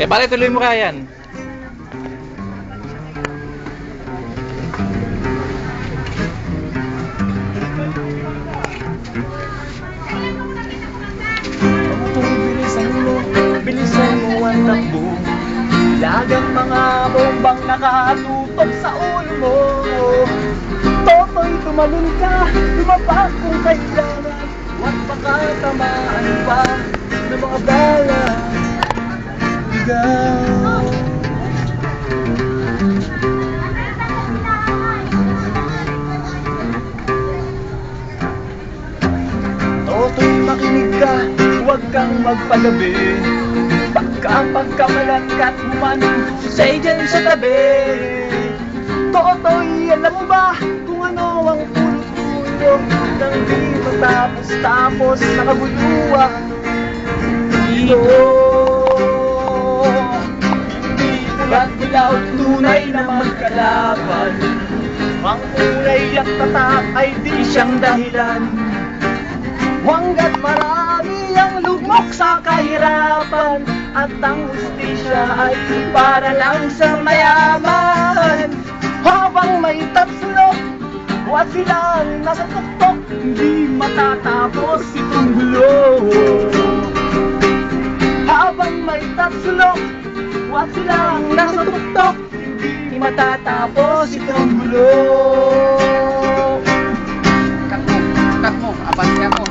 Pare, tuloy mo kaya yan. Bilisan mo ang takbo. Lagang mga bombang nakatutok sa ulo mo. Toto'y tumalun ka, lumapak kung kailangan. Huwag baka tamaan pa ng mga bala. Ikaw Toto'y makinig ka, huwag kang magpagabi. Pagkamalan ka't humanusay dyan sa tabi. Toto'y alam mo ba kung ano ang pulo-pulo nang di matapos-tapos nakaguluhan dito. Hindi pula't dilaw tunay na magkalaban. Ang kulay at tatak ay di siyang dahilan. Hanggat marami ang lugmok sa kahirapan, at ang hustisya ay para lang sa mayaman. Habang may tatlo, huwag silang nasa tuktok, hindi matatapos itong gulo. Habang may tatlo, huwag silang nasa tuktok, hindi matatapos itong gulo. Cut mo, abante ako.